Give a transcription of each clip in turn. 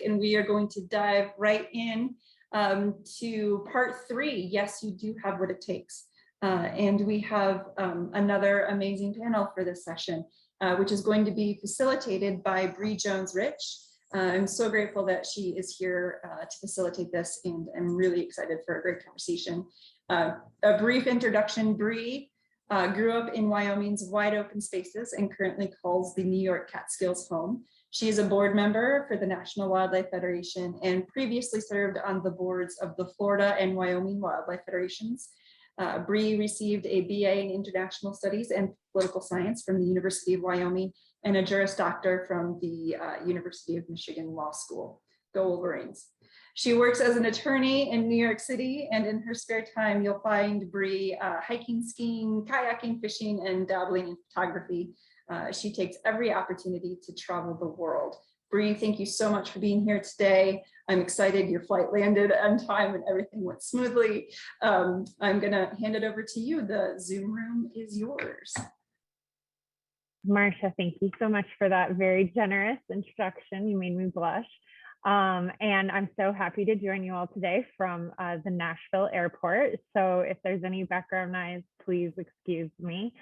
and we are going to dive right in to part 3. Yes, you do have what it takes. And we have another amazing panel for this session, which is going to be facilitated by Bree Jones Rich. I'm so grateful that she is here to facilitate this, and I'm really excited for a great conversation. A brief introduction: Bree grew up in Wyoming's wide open spaces and currently calls the New York Catskills home. She is a board member for the National Wildlife Federation and previously served on the boards of the Florida and Wyoming Wildlife Federations. Bree received a BA in International Studies and Political Science from the University of Wyoming and a Juris Doctor from the University of Michigan Law School. Go Wolverines. She works as an attorney in New York City, and in her spare time, you'll find Bree hiking, skiing, kayaking, fishing, and dabbling in photography. She takes every opportunity to travel the world. Bree, thank you so much for being here today. I'm excited your flight landed on time and everything went smoothly. I'm gonna hand it over to you. The Zoom room is yours. Marsha, thank you so much for that very generous introduction. You made me blush. And I'm so happy to join you all today from the Nashville airport. So if there's any background noise, please excuse me.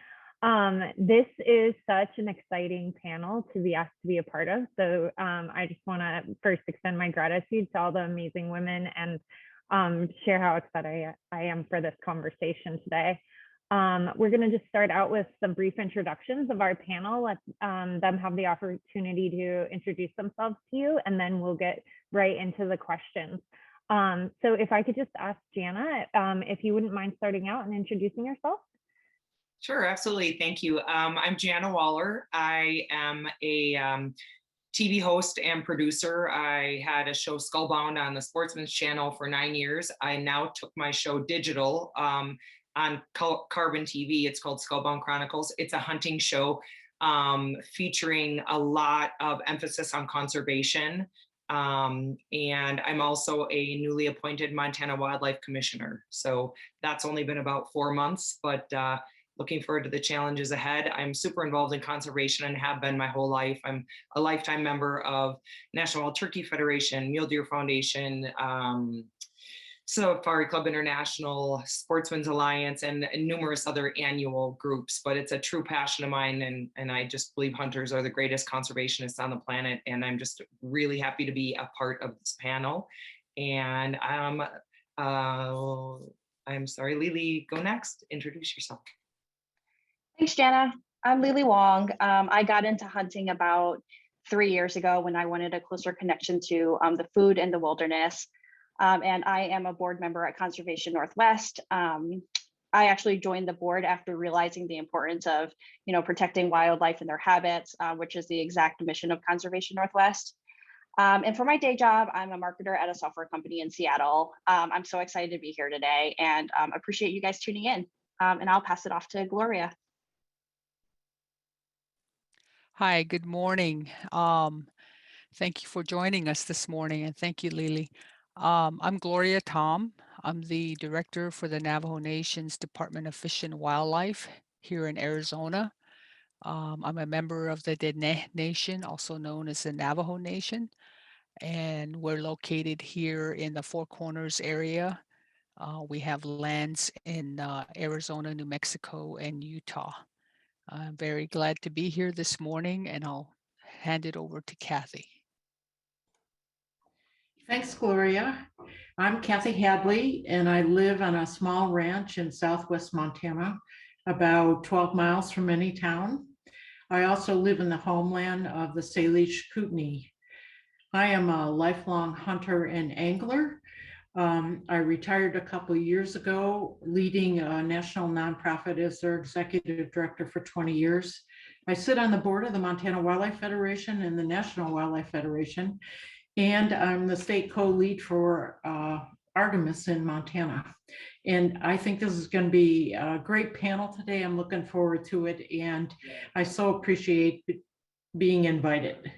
This is such an exciting panel to be asked to be a part of. So I just want to first extend my gratitude to all the amazing women and share how excited I am for this conversation today. We're going to just start out with some brief introductions of our panel, let them have the opportunity to introduce themselves to you, and then we'll get right into the questions. So if I could just ask Jana, if you wouldn't mind starting out and introducing yourself. Sure, absolutely. Thank you. I'm Jana Waller. I am a TV host and producer. I had a show Skullbound on the Sportswomen's channel for 9 years. I now took my show digital on Carbon TV. It's called Skullbound Chronicles. It's a hunting show featuring a lot of emphasis on conservation. And I'm also a newly appointed Montana Wildlife Commissioner. So that's only been about 4 months, but looking forward to the challenges ahead. I'm super involved in conservation and have been my whole life. I'm a lifetime member of National Wild Turkey Federation, Mule Deer Foundation, Safari Club International, Sportsmen's Alliance, and numerous other annual groups. But it's a true passion of mine, and I just believe hunters are the greatest conservationists on the planet. And I'm just really happy to be a part of this panel. And I'm sorry, LiLi, go next. Introduce yourself. Thanks, Jana. I'm LiLi Wong. I got into hunting about 3 years ago when I wanted a closer connection to the food and the wilderness. And I am a board member at Conservation Northwest. I actually joined the board after realizing the importance of, protecting wildlife and their habits, which is the exact mission of Conservation Northwest. And for my day job, I'm a marketer at a software company in Seattle. I'm so excited to be here today and appreciate you guys tuning in. And I'll pass it off to Gloria. Hi, good morning. Thank you for joining us this morning, and thank you, LiLi. I'm Gloria Tom. I'm the director for the Navajo Nation's Department of Fish and Wildlife here in Arizona. I'm a member of the Diné Nation, also known as the Navajo Nation, and we're located here in the Four Corners area. We have lands in Arizona, New Mexico, and Utah. I'm very glad to be here this morning, and I'll hand it over to Kathy. Thanks, Gloria. I'm Kathy Hadley, and I live on a small ranch in southwest Montana, about 12 miles from any town. I also live in the homeland of the Salish Kootenai. I am a lifelong hunter and angler. I retired a couple of years ago, leading a national nonprofit as their executive director for 20 years. I sit on the board of the Montana Wildlife Federation and the National Wildlife Federation, and I'm the state co-lead for Artemis in Montana. And I think this is going to be a great panel today. I'm looking forward to it, and I so appreciate being invited.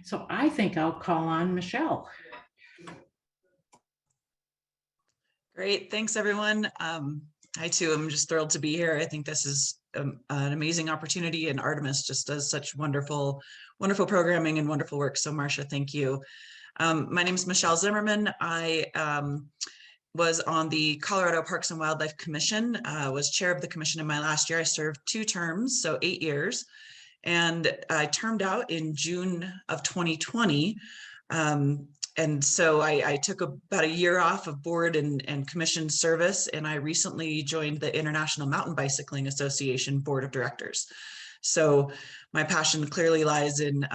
So I think I'll call on Michelle. Great, thanks everyone. I too am just thrilled to be here. I think this is an amazing opportunity, and Artemis just does such wonderful programming and wonderful work. So Marsha, thank you. My name is Michelle Zimmerman. I was on the Colorado Parks and Wildlife Commission, was chair of the commission in my last year. I served 2 terms, so 8 years. And I termed out in June of 2020. And so I took about a year off of board and commission service, and I recently joined the International Mountain Bicycling Association Board of Directors. So my passion clearly lies in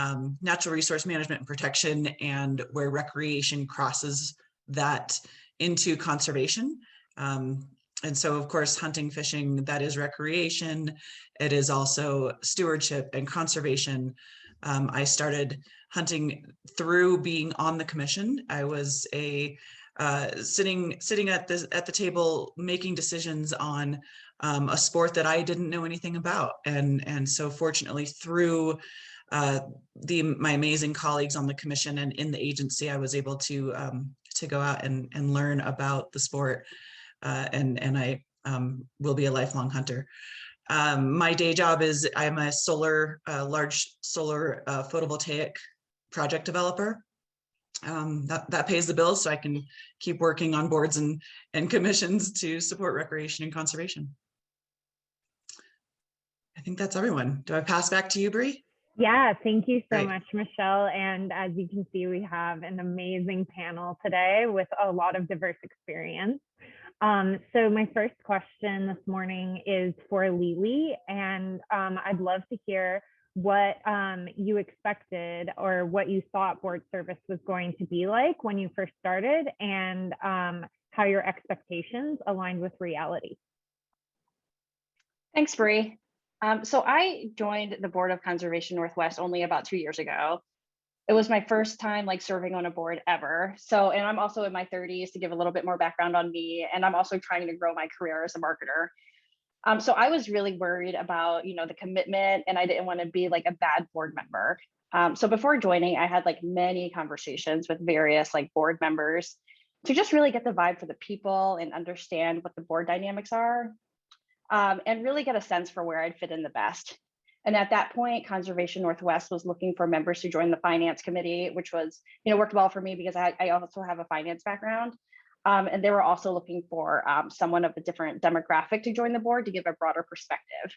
natural resource management and protection, and where recreation crosses that into conservation. And so, of course, hunting, fishing, that is recreation. It is also stewardship and conservation. I started hunting through being on the commission. I was sitting at the table making decisions on a sport that I didn't know anything about, and so fortunately through my amazing colleagues on the commission and in the agency, I was able to go out and learn about the sport, and I will be a lifelong hunter. My day job is I'm a large solar photovoltaic project developer. That pays the bills, so I can keep working on boards and commissions to support recreation and conservation. I think that's everyone. Do I pass back to you, Bree? Yeah, thank you so Great. much, Michelle. And as you can see, we have an amazing panel today with a lot of diverse experience. So my first question this morning is for LiLi, and I'd love to hear what you expected or what you thought board service was going to be like when you first started, and how your expectations aligned with reality. Thanks, Bree. So I joined the Board of Conservation Northwest only about 2 years ago. It was my first time serving on a board ever. So, and I'm also in my 30s, to give a little bit more background on me. And I'm also trying to grow my career as a marketer. So I was really worried about, the commitment, and I didn't want to be a bad board member. So before joining, I had many conversations with various board members to just really get the vibe for the people and understand what the board dynamics are, and really get a sense for where I'd fit in the best. And at that point, Conservation Northwest was looking for members to join the finance committee, which was, worked well for me because I also have a finance background. And they were also looking for someone of a different demographic to join the board to give a broader perspective.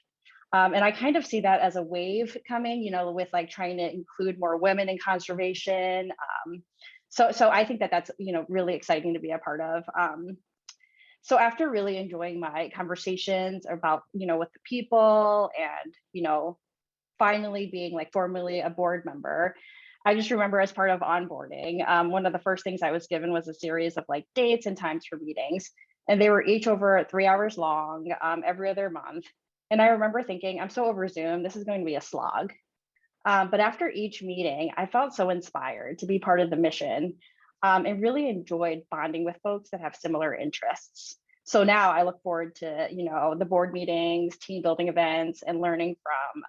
And I kind of see that as a wave coming, with trying to include more women in conservation. So I think that that's, really exciting to be a part of. So after really enjoying my conversations about, with the people and, finally being formally a board member, I just remember as part of onboarding, one of the first things I was given was a series of dates and times for meetings. And they were each over 3 hours long, every other month. And I remember thinking, I'm so over Zoom, this is going to be a slog. But after each meeting, I felt so inspired to be part of the mission, and really enjoyed bonding with folks that have similar interests. So now I look forward to, the board meetings, team building events, and learning from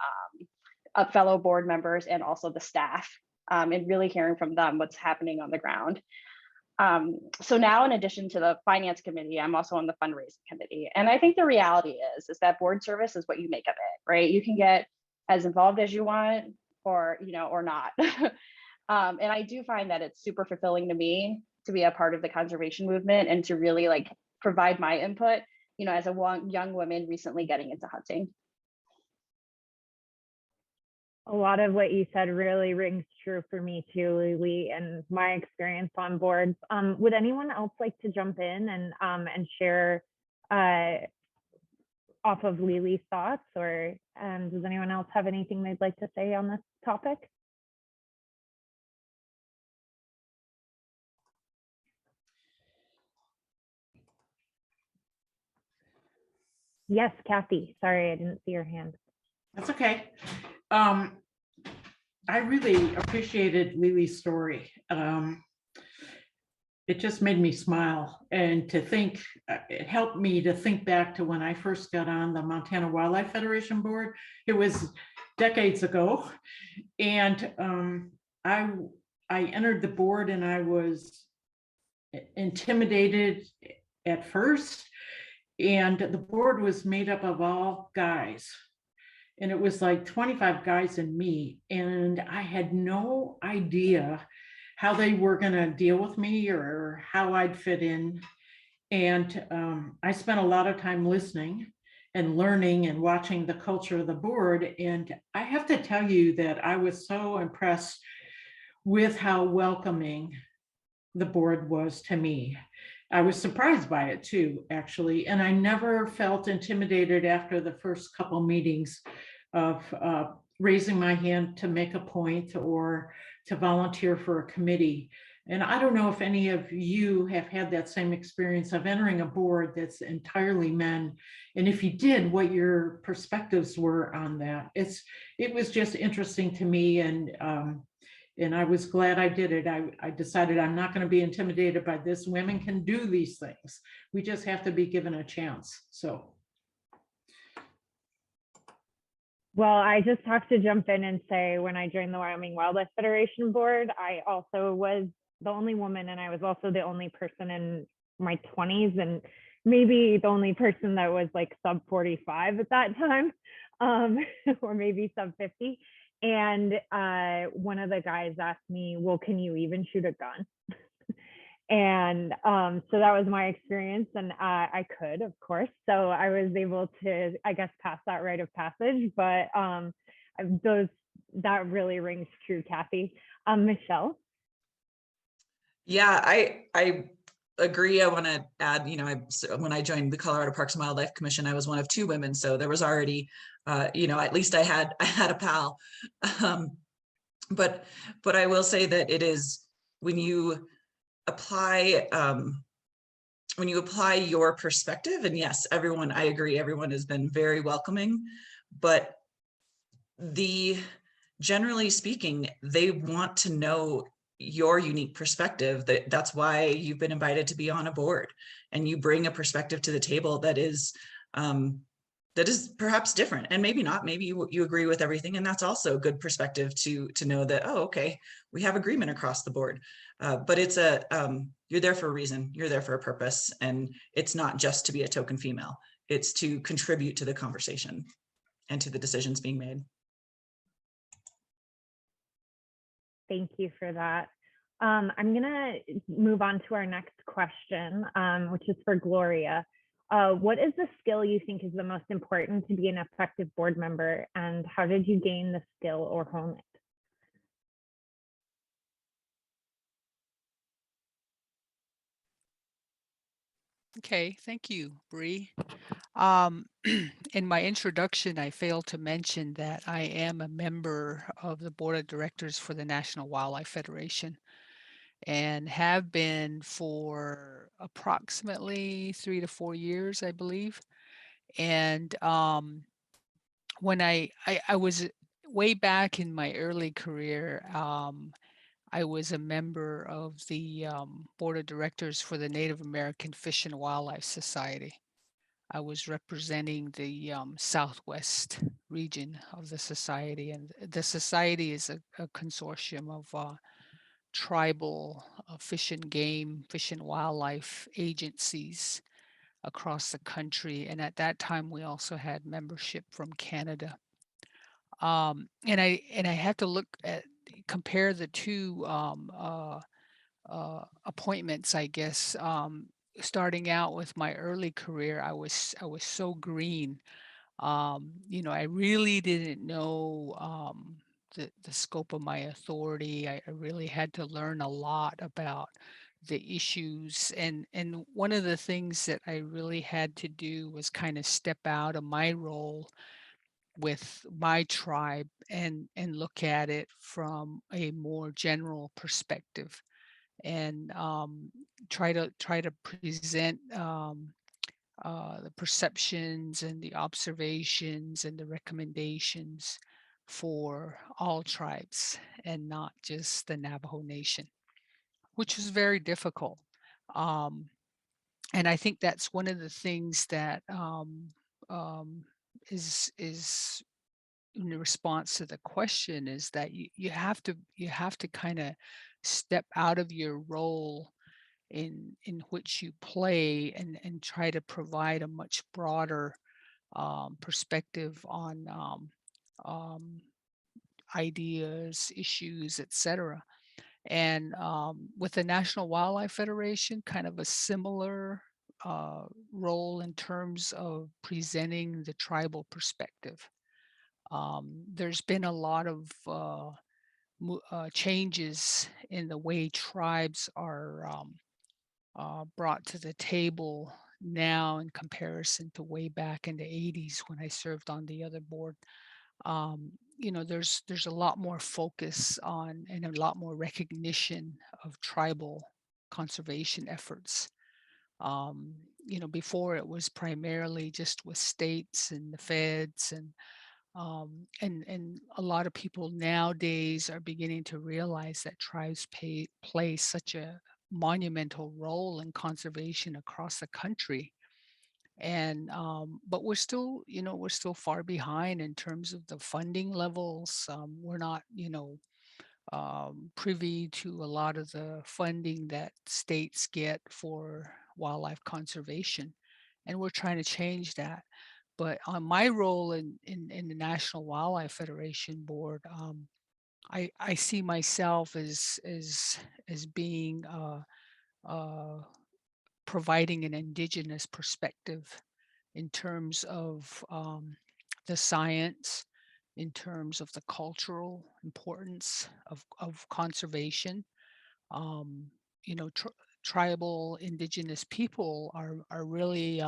fellow board members and also the staff, and really hearing from them what's happening on the ground. So now, in addition to the finance committee, I'm also on the fundraising committee. And I think the reality is that board service is what you make of it, right? You can get as involved as you want, or, or not. And I do find that it's super fulfilling to me to be a part of the conservation movement and to really provide my input, as a young woman recently getting into hunting. A lot of what you said really rings true for me too, LiLi, and my experience on boards. Would anyone else like to jump in and share off of LiLi's thoughts, or does anyone else have anything they'd like to say on this topic? Yes, Kathy. Sorry, I didn't see your hand. That's okay. I really appreciated LiLi's story. It just made me smile, and to think, it helped me to think back to when I first got on the Montana Wildlife Federation board. It was decades ago, and I entered the board and I was intimidated at first, and the board was made up of all guys. And it was 25 guys and me. And I had no idea how they were going to deal with me or how I'd fit in. And I spent a lot of time listening and learning and watching the culture of the board. And I have to tell you that I was so impressed with how welcoming the board was to me. I was surprised by it too, actually. And I never felt intimidated after the first couple meetings of raising my hand to make a point or to volunteer for a committee. And I don't know if any of you have had that same experience of entering a board that's entirely men. And if you did, what your perspectives were on that. It was just interesting to me, and I was glad I did it. I decided I'm not going to be intimidated by this. Women can do these things. We just have to be given a chance. So. Well, I just have to jump in and say, when I joined the Wyoming Wildlife Federation board, I also was the only woman, and I was also the only person in my 20s, and maybe the only person that was like sub 45 at that time, or maybe sub 50. And one of the guys asked me, well, can you even shoot a gun? And so that was my experience, and I could, of course. So I was able to, I guess, pass that rite of passage. But that really rings true, Kathy. Michelle. Yeah, I agree. I want to add, when I joined the Colorado Parks and Wildlife Commission, I was one of 2 women, so there was already, at least I had a pal. But I will say that it is when you apply your perspective, and yes, everyone, I agree, everyone has been very welcoming, but generally speaking, they want to know your unique perspective. That's why you've been invited to be on a board, and you bring a perspective to the table that is perhaps different, and maybe not. Maybe you agree with everything, and that's also a good perspective to know that, oh, okay, we have agreement across the board. But it's you're there for a reason. You're there for a purpose, and it's not just to be a token female. It's to contribute to the conversation and to the decisions being made. Thank you for that. I'm going to move on to our next question, which is for Gloria. What is the skill you think is the most important to be an effective board member, and how did you gain the skill or hone it? Okay, thank you, Bree. In my introduction, I failed to mention that I am a member of the board of directors for the National Wildlife Federation, and have been for approximately 3 to 4 years, I believe. And when I was way back in my early career, I was a member of the board of directors for the Native American Fish and Wildlife Society. I was representing the Southwest region of the society, and the society is a consortium of tribal fish and game, fish and wildlife agencies across the country. And at that time, we also had membership from Canada. And I had to compare the 2 appointments, I guess. Starting out with my early career, I was so green. I really didn't know the scope of my authority. I really had to learn a lot about the issues. And one of the things that I really had to do was kind of step out of my role with my tribe and look at it from a more general perspective, and try to present the perceptions and the observations and the recommendations for all tribes and not just the Navajo Nation, which was very difficult. And I think that's one of the things that is in response to the question, is that you have to kind of step out of your role in which you play, and try to provide a much broader perspective on ideas, issues, etc. And with the National Wildlife Federation, kind of a similar role in terms of presenting the tribal perspective. There's been a lot of changes in the way tribes are brought to the table now in comparison to way back in the 80s when I served on the other board. You know, there's a lot more focus on and a lot more recognition of tribal conservation efforts. You know, before it was primarily just with states and the feds, and a lot of people nowadays are beginning to realize that tribes play such a monumental role in conservation across the country. And but we're still, you know, we're still far behind in terms of the funding levels. We're not, you know, privy to a lot of the funding that states get for wildlife conservation, and we're trying to change that. But on my role in the National Wildlife Federation board, I see myself as being providing an indigenous perspective in terms of the science, in terms of the cultural importance of conservation. You know, tribal indigenous people are really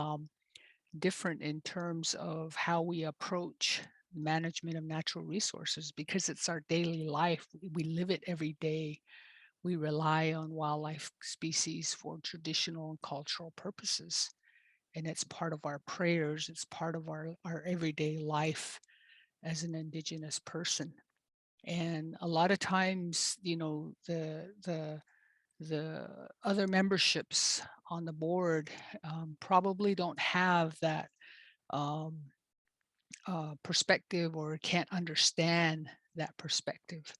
different in terms of how we approach management of natural resources, because it's our daily life. We live it every day. We rely on wildlife species for traditional and cultural purposes. And it's part of our prayers. It's part of our everyday life as an indigenous person. And a lot of times, you know, the other memberships on the board probably don't have that perspective, or can't understand that perspective.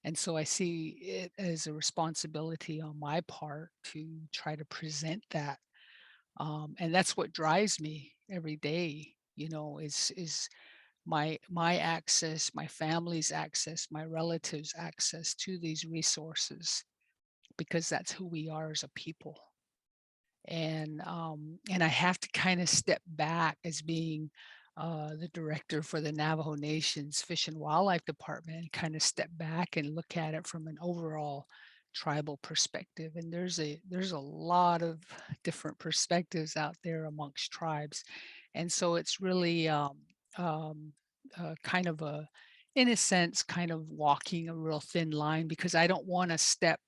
And so I see it as a responsibility on my part to try to present that. And that's what drives me every day, you know, is my access, my family's access, my relatives' access to these resources, because that's who we are as a people. And I have to kind of step back as being the director for the Navajo Nation's Fish and Wildlife Department, and kind of step back and look at it from an overall tribal perspective. And there's a lot of different perspectives out there amongst tribes. And so it's really kind of a, in a sense, kind of walking a real thin line, because I don't want to step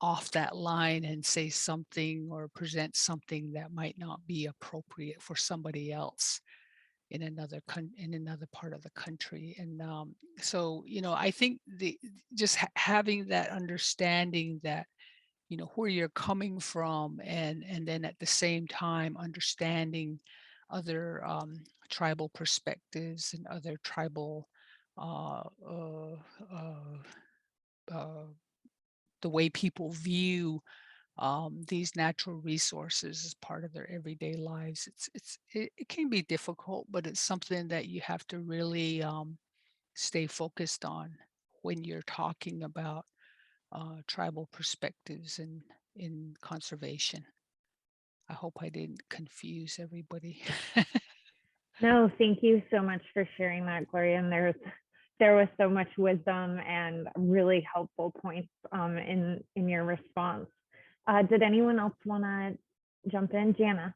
off that line and say something or present something that might not be appropriate for somebody else in another part of the country. And so, you know, I think just having that understanding that, you know, where you're coming from, and then at the same time understanding other tribal perspectives and other tribal the way people view these natural resources as part of their everyday lives. It can be difficult, but it's something that you have to really stay focused on when you're talking about tribal perspectives in conservation. I hope I didn't confuse everybody. No, thank you so much for sharing that, Gloria. And there was so much wisdom and really helpful points in your response. Did anyone else want to jump in? Jana?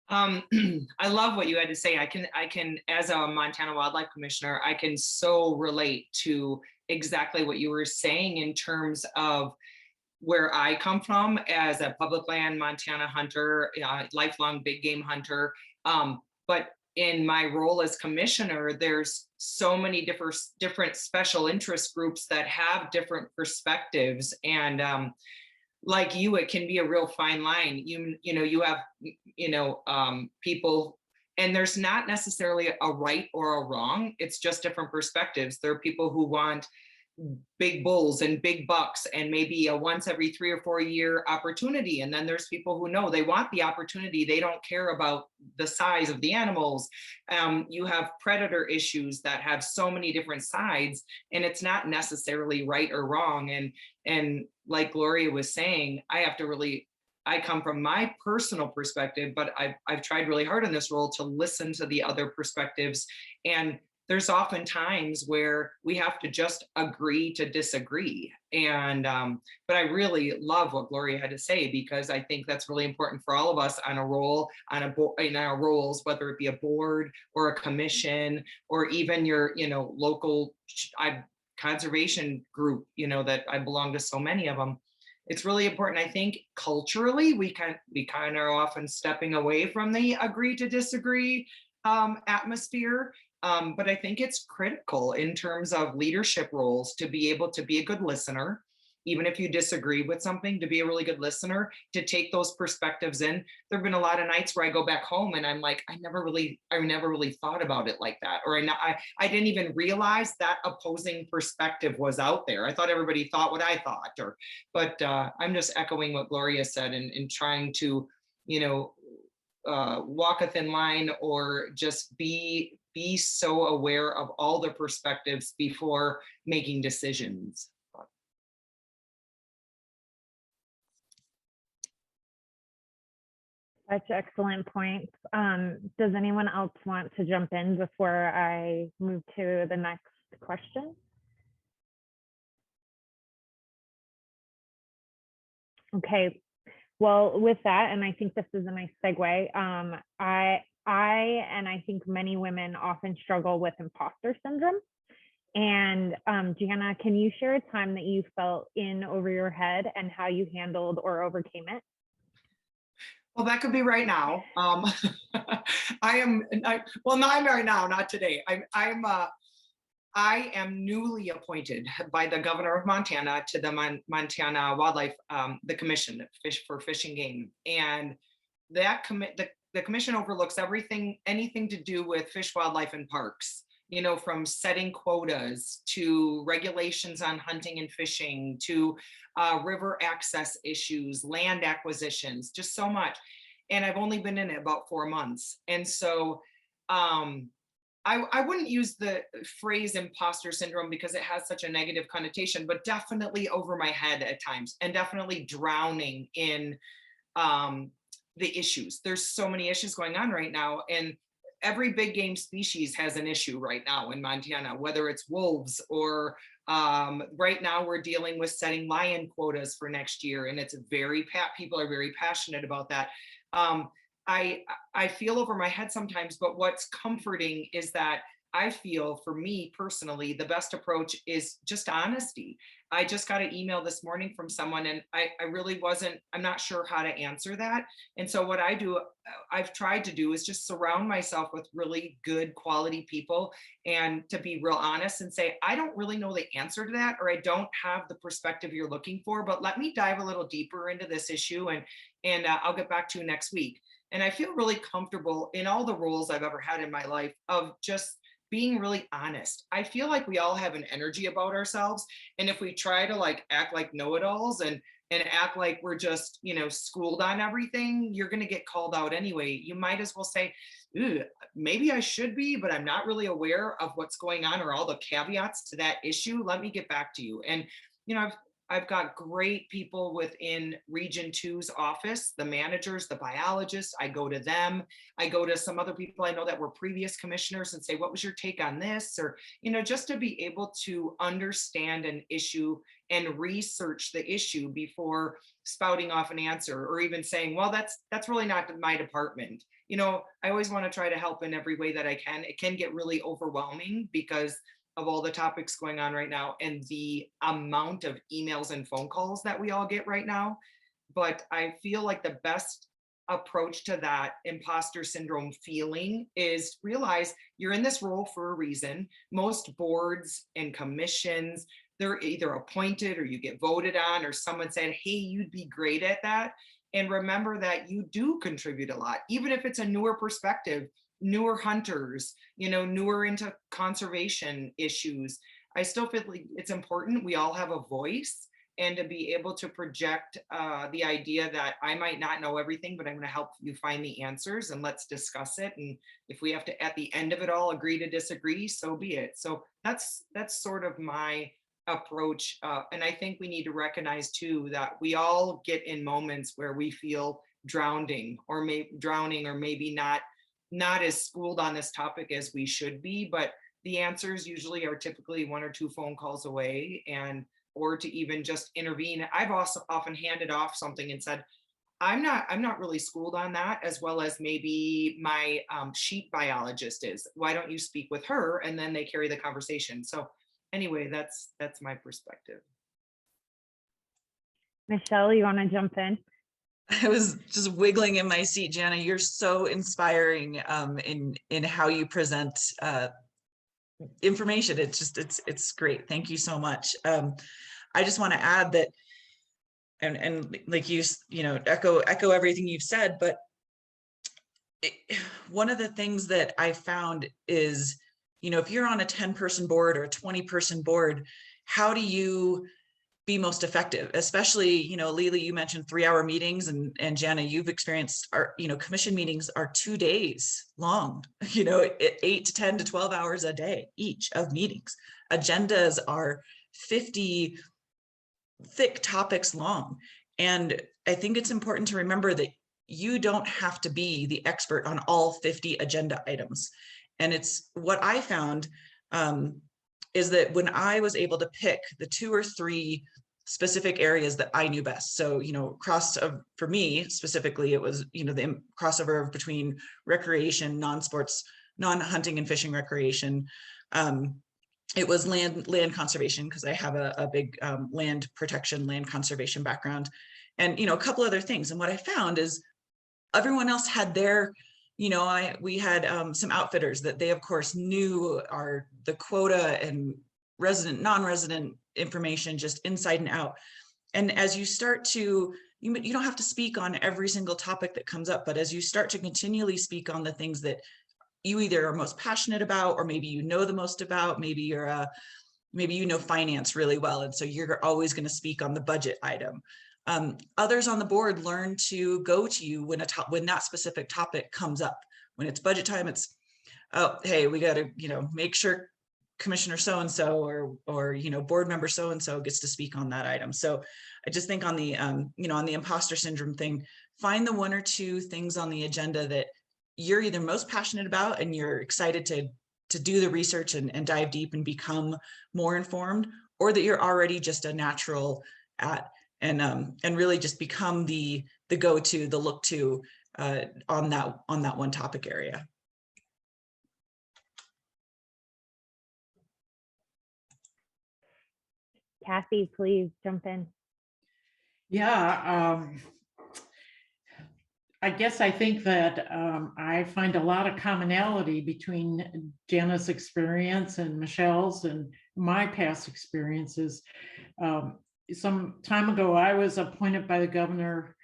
I love what you had to say. I can, as a Montana Wildlife Commissioner, I can so relate to exactly what you were saying in terms of where I come from as a public land Montana hunter, lifelong big game hunter. But in my role as commissioner, there's so many different special interest groups that have different perspectives. And like you, it can be a real fine line. You know, you have, you know, people, and there's not necessarily a right or a wrong. It's just different perspectives. There are people who want big bulls and big bucks and maybe a once every 3 or 4 year opportunity. And then there's people who know they want the opportunity. They don't care about the size of the animals. You have predator issues that have so many different sides, and it's not necessarily right or wrong. And like Gloria was saying, I come from my personal perspective, but I've tried really hard in this role to listen to the other perspectives. And there's often times where we have to just agree to disagree. And but I really love what Gloria had to say, because I think that's really important for all of us on a role, in our roles, whether it be a board or a commission, or even your, local conservation group, that I belong to so many of them. It's really important. I think culturally, we kind of are often stepping away from the agree to disagree atmosphere. But I think it's critical in terms of leadership roles to be able to be a good listener, even if you disagree with something, to be a really good listener, to take those perspectives in. There have been a lot of nights where I go back home and I'm like, I never really thought about it like that. Or I didn't even realize that opposing perspective was out there. I thought everybody thought what I thought, but I'm just echoing what Gloria said and trying to, walk a thin line, or just be so aware of all the perspectives before making decisions. Such excellent points. Does anyone else want to jump in before I move to the next question? Okay, well, with that, and I think this is a nice segue, I and I think many women often struggle with imposter syndrome. And Jana, can you share a time that you felt in over your head and how you handled or overcame it? Well, that could be right now. Well, not right now, not today. I am newly appointed by the governor of Montana to the Montana Wildlife, the Commission for Fish and Game, and that the commission overlooks anything to do with fish, wildlife, and parks. From setting quotas to regulations on hunting and fishing to river access issues, land acquisitions, just so much. And I've only been in it about 4 months, and so. I wouldn't use the phrase imposter syndrome because it has such a negative connotation, but definitely over my head at times, and definitely drowning in the issues. There's so many issues going on right now, and every big game species has an issue right now in Montana, whether it's wolves or right now we're dealing with setting lion quotas for next year, and it's people are very passionate about that. I feel over my head sometimes, but what's comforting is that I feel, for me personally, the best approach is just honesty. I just got an email this morning from someone, and I'm not sure how to answer that. And so what I've tried to do is just surround myself with really good quality people, and to be real honest and say, I don't really know the answer to that, or I don't have the perspective you're looking for, but let me dive a little deeper into this issue, and I'll get back to you next week. And I feel really comfortable in all the roles I've ever had in my life of just being really honest. I feel like we all have an energy about ourselves. And if we try to act like know-it-alls and act like we're just, schooled on everything, you're going to get called out anyway. You might as well say, maybe I should be, but I'm not really aware of what's going on or all the caveats to that issue. Let me get back to you. And, I've got great people within Region 2's office, the managers, the biologists. I go to them. I go to some other people I know that were previous commissioners and say, what was your take on this? Or, just to be able to understand an issue and research the issue before spouting off an answer, or even saying, well, that's really not my department. I always want to try to help in every way that I can. It can get really overwhelming because of all the topics going on right now and the amount of emails and phone calls that we all get right now. But I feel like the best approach to that imposter syndrome feeling is realize you're in this role for a reason. Most boards and commissions, they're either appointed or you get voted on, or someone said, hey, you'd be great at that. And remember that you do contribute a lot, even if it's a newer perspective, newer hunters, newer into conservation issues. I still feel like it's important we all have a voice, and to be able to project the idea that I might not know everything, but I'm going to help you find the answers, and let's discuss it. And if we have to, at the end of it all, agree to disagree, so be it. So that's sort of my approach. And I think we need to recognize too that we all get in moments where we feel drowning or maybe not as schooled on this topic as we should be, but the answers usually are typically 1 or 2 phone calls away, and or to even just intervene. I've also often handed off something and said, I'm not really schooled on that, as well as maybe my sheep biologist is. Why don't you speak with her? And then they carry the conversation. So anyway, that's my perspective. Michelle, you want to jump in? I was just wiggling in my seat, Jana. You're so inspiring in how you present information. It's great. Thank you so much. I just want to add that, and like you echo everything you've said, but one of the things that I found is, if you're on a 10-person board or a 20-person board, how do you be most effective? Especially, LiLi, you mentioned 3-hour meetings, and Jana, you've experienced our, commission meetings are 2 days long, 8 to 10 to 12 hours a day, each of meetings. Agendas are 50 thick topics long. And I think it's important to remember that you don't have to be the expert on all 50 agenda items. And it's what I found is that when I was able to pick the 2 or 3 specific areas that I knew best. So, for me specifically, it was, the crossover between recreation, non-sports, non-hunting and fishing recreation. It was land conservation, because I have a big land protection, land conservation background, and, a couple other things. And what I found is everyone else had their, we had some outfitters that they of course knew the quota and resident, non-resident information just inside and out. And as you start to, you don't have to speak on every single topic that comes up, but as you start to continually speak on the things that you either are most passionate about, or maybe the most about, maybe you're finance really well, and so you're always going to speak on the budget item. Others on the board learn to go to you when that specific topic comes up. When it's budget time, it's, oh, hey, we got to make sure Commissioner so-and-so or board member so-and-so gets to speak on that item. So I just think on the on the imposter syndrome thing, find the 1 or 2 things on the agenda that you're either most passionate about and you're excited to do the research and dive deep and become more informed, or that you're already just a natural at, and really just become the go-to, the look-to on that one topic area. Kathy, please jump in. Yeah, I guess I think that I find a lot of commonality between Jana's experience and Michelle's and my past experiences. Some time ago, I was appointed by the governor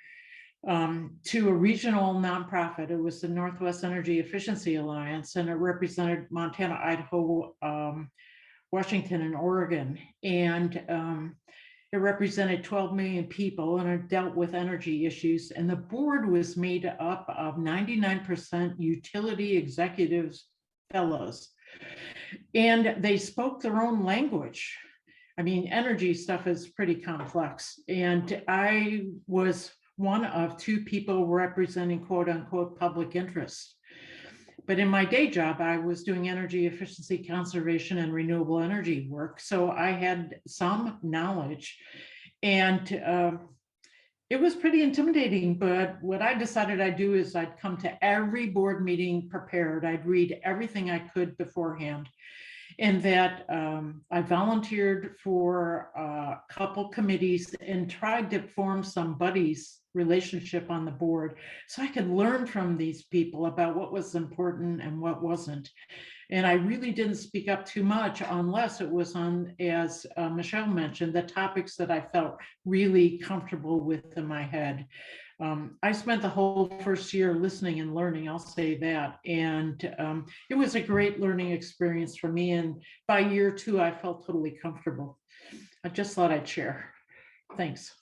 to a regional nonprofit. It was the Northwest Energy Efficiency Alliance, and it represented Montana, Idaho, Washington, and Oregon. And it represented 12 million people, and it dealt with energy issues. And the board was made up of 99% utility executives fellows. And they spoke their own language. I mean, energy stuff is pretty complex. And I was one of 2 people representing quote unquote public interest. But in my day job, I was doing energy efficiency, conservation, and renewable energy work. So I had some knowledge, and it was pretty intimidating. But what I decided I'd do is I'd come to every board meeting prepared. I'd read everything I could beforehand. And that I volunteered for a couple committees and tried to form some buddies relationship on the board so I could learn from these people about what was important and what wasn't. And I really didn't speak up too much unless it was on, as Michelle mentioned, the topics that I felt really comfortable with in my head. I spent the whole first year listening and learning, I'll say that. And it was a great learning experience for me. And by year 2, I felt totally comfortable. I just thought I'd share. Thanks.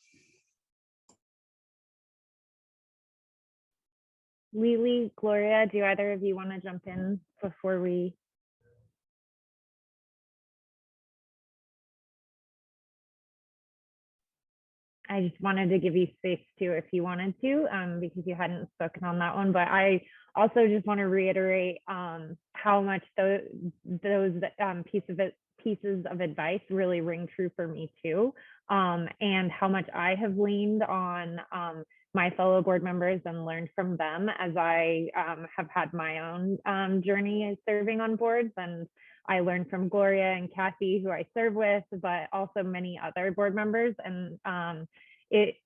LiLi, Gloria, do either of you want to jump in before we? I just wanted to give you space too, if you wanted to, because you hadn't spoken on that one. But I also just want to reiterate how much those pieces of advice really ring true for me too, and how much I have leaned on my fellow board members and learned from them as I have had my own journey as serving on boards. And I learned from Gloria and Kathy, who I serve with, but also many other board members. And it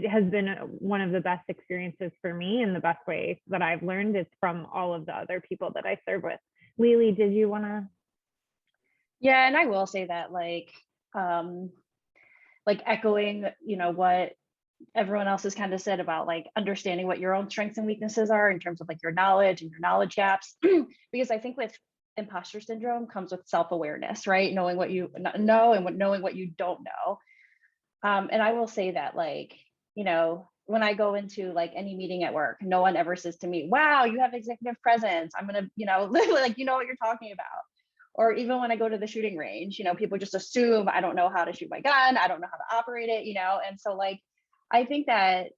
has been one of the best experiences for me, and the best way that I've learned is from all of the other people that I serve with. LiLi, did you want to? Yeah, and I will say that, like echoing, what everyone else has kind of said about like understanding what your own strengths and weaknesses are in terms of like your knowledge and your knowledge gaps, because I think with imposter syndrome comes with self-awareness, right? Knowing what you know and knowing what you don't know. And I will say that, like, when I go into like any meeting at work, no one ever says to me, wow, you have executive presence. I'm going to, literally like, what you're talking about. Or even when I go to the shooting range, people just assume I don't know how to shoot my gun. I don't know how to operate it, And so like, I think that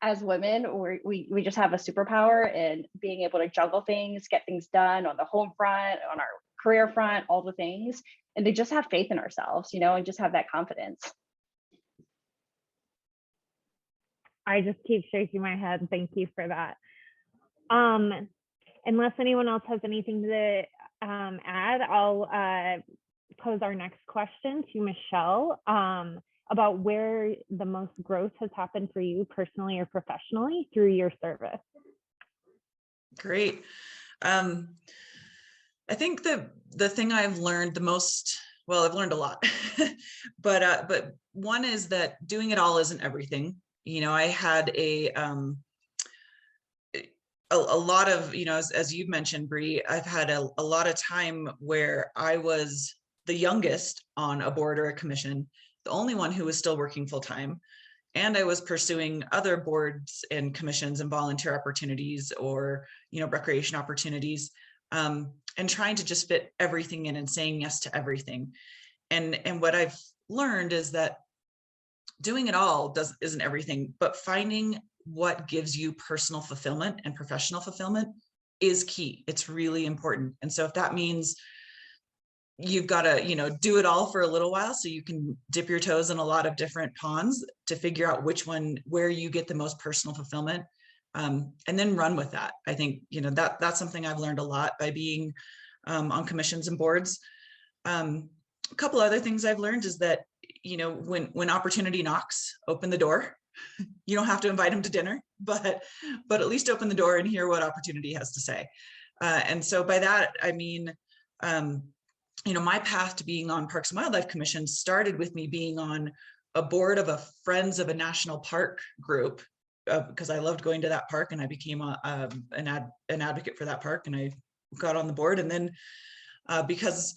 as women, we just have a superpower in being able to juggle things, get things done on the home front, on our career front, all the things, and to just have faith in ourselves, and just have that confidence. I just keep shaking my head. Thank you for that. Unless anyone else has anything to add, I'll pose our next question to Michelle about where the most growth has happened for you personally or professionally through your service. Great. I think the thing I've learned the most, well, I've learned a lot, but one is that doing it all isn't everything. I had a lot of, as you've mentioned, Bree, I've had a lot of time where I was the youngest on a board or a commission, the only one who was still working full time. And I was pursuing other boards and commissions and volunteer opportunities or, recreation opportunities, and trying to just fit everything in and saying yes to everything. And what I've learned is that doing it all isn't everything, but finding what gives you personal fulfillment and professional fulfillment is key. It's really important. And so if that means you've got to, do it all for a little while so you can dip your toes in a lot of different ponds to figure out which one, where you get the most personal fulfillment, and then run with that. I think, that's something I've learned a lot by being on commissions and boards. A couple other things I've learned is that, when opportunity knocks, open the door. You don't have to invite them to dinner, but at least open the door and hear what opportunity has to say. And so by that, I mean, my path to being on Parks and Wildlife Commission started with me being on a board of a Friends of a National Park group, because I loved going to that park, and I became an advocate for that park, and I got on the board. And then because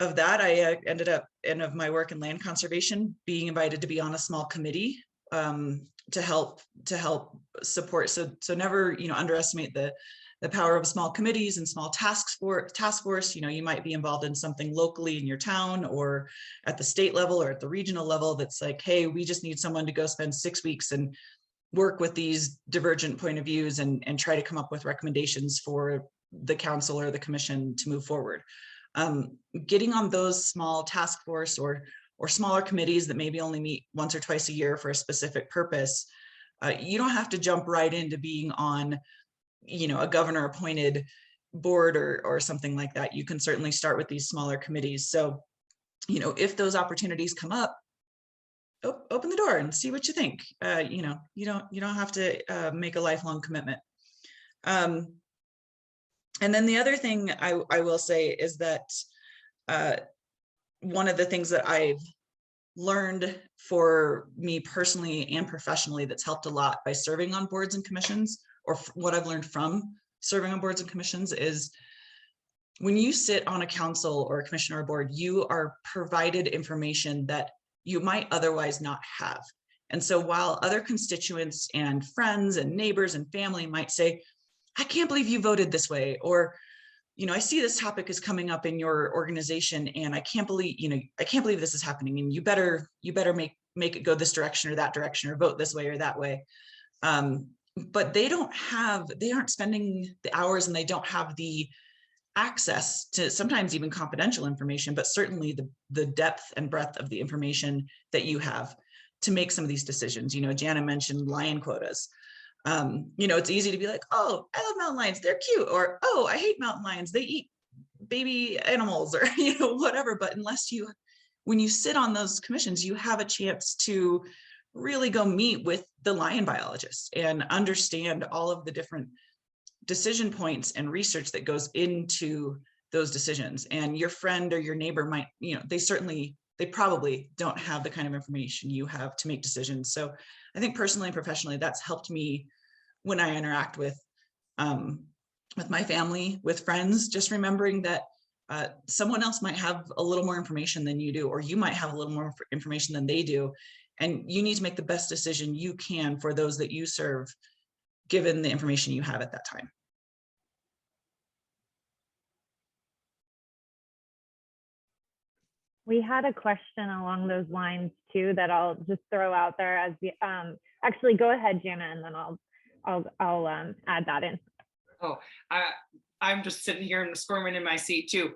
of that, I ended up, end of my work in land conservation, being invited to be on a small committee to help support. So never, underestimate the power of small committees and small task force. You might be involved in something locally in your town or at the state level or at the regional level that's like, hey, we just need someone to go spend 6 weeks and work with these divergent point of views and try to come up with recommendations for the council or the commission to move forward. Getting on those small task force or smaller committees that maybe only meet once or twice a year for a specific purpose, you don't have to jump right into being on, a governor appointed board or something like that. You can certainly start with these smaller committees. So, if those opportunities come up, open the door and see what you think. You don't have to make a lifelong commitment. And then the other thing I will say is that one of the things that I've learned for me personally and professionally that's helped a lot by serving on boards and commissions, or what I've learned from serving on boards and commissions, is when you sit on a council or a commission or a board, you are provided information that you might otherwise not have. And so while other constituents and friends and neighbors and family might say, I can't believe you voted this way, or, you know, I see this topic is coming up in your organization and I can't believe, you know, I can't believe this is happening, and you better make it go this direction or that direction, or vote this way or that way. But they aren't spending the hours, and they don't have the access to sometimes even confidential information, but certainly the depth and breadth of the information that you have to make some of these decisions. You know, Jana mentioned lion quotas. You know, it's easy to be like, oh, I love mountain lions, they're cute, or, oh, I hate mountain lions, they eat baby animals, or, you know, whatever. But when you sit on those commissions, you have a chance to really go meet with the lion biologists and understand all of the different decision points and research that goes into those decisions. And your friend or your neighbor might, you know, they probably don't have the kind of information you have to make decisions. So I think personally and professionally, that's helped me when I interact with my family, with friends, just remembering that someone else might have a little more information than you do, or you might have a little more information than they do. And you need to make the best decision you can for those that you serve, given the information you have at that time. We had a question along those lines too that I'll just throw out there as the actually go ahead, Jana, and then I'll add that in. Oh, I'm just sitting here and squirming in my seat too.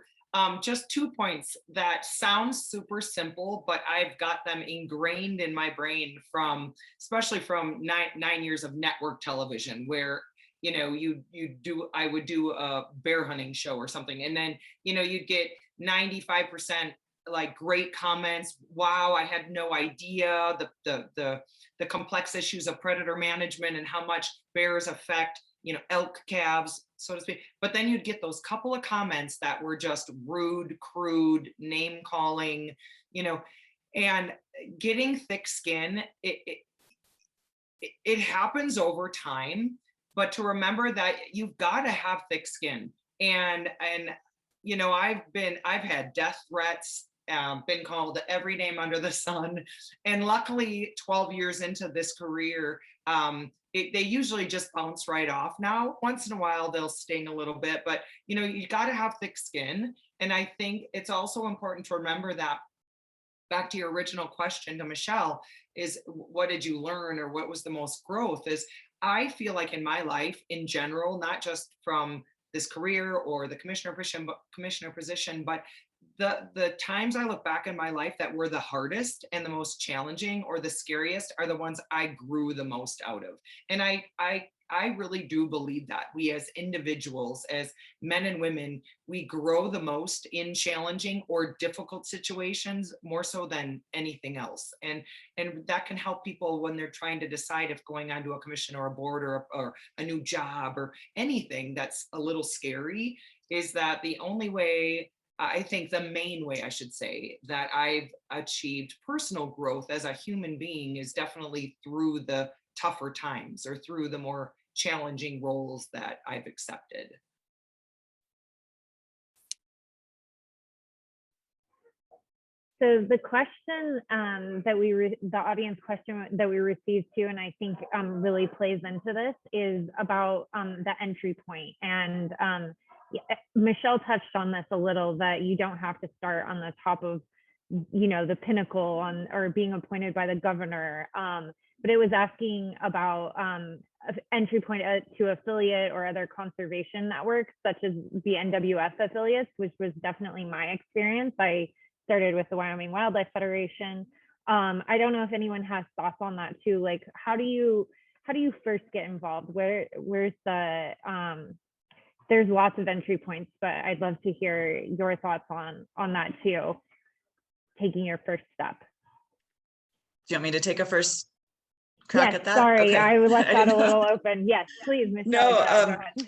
Just 2 points that sound super simple, but I've got them ingrained in my brain especially from nine years of network television, where, you know, I would do a bear hunting show or something, and then, you know, you'd get 95% like great comments. Wow, I had no idea the complex issues of predator management and how much bears affect, you know, elk calves, so to speak. But then you'd get those couple of comments that were just rude, crude, name calling, you know, and getting thick skin, it happens over time, but to remember that you've got to have thick skin. And you know, I've had death threats, been called every name under the sun. And luckily 12 years into this career, they usually just bounce right off now. Once in a while, they'll sting a little bit, but you know, you got to have thick skin. And I think it's also important to remember that, back to your original question to Michelle, is what did you learn, or what was the most growth? Is I feel like in my life in general, not just from this career or the commissioner position, but the times I look back in my life that were the hardest and the most challenging or the scariest are the ones I grew the most out of. And I really do believe that we as individuals, as men and women, we grow the most in challenging or difficult situations, more so than anything else. And that can help people when they're trying to decide if going onto a commission or a board or a new job or anything that's a little scary, is that the only way, I think the main way, I should say, that I've achieved personal growth as a human being is definitely through the tougher times or through the more challenging roles that I've accepted. So the question the audience question that we received too, and I think really plays into this, is about the entry point. And Michelle touched on this a little, that you don't have to start on the top of, you know, the pinnacle or being appointed by the governor. But it was asking about entry point to affiliate or other conservation networks, such as the NWF affiliates, which was definitely my experience. I started with the Wyoming Wildlife Federation. I don't know if anyone has thoughts on that too. Like, how do you first get involved? Where's the there's lots of entry points, but I'd love to hear your thoughts on that too, taking your first step. Do you want me to take a first crack yes, at that? Sorry, okay. I left that a little open. Yes, please, Michelle. No, go ahead.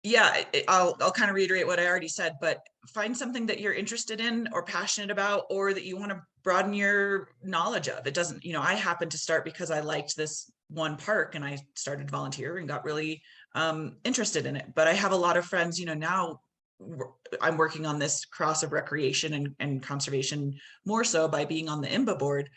yeah, I'll kind of reiterate what I already said, but find something that you're interested in or passionate about, or that you want to broaden your knowledge of. It doesn't, I happened to start because I liked this one park and I started volunteer and got really interested in it. But I have a lot of friends, now I'm working on this cross of recreation and conservation more so by being on the IMBA board.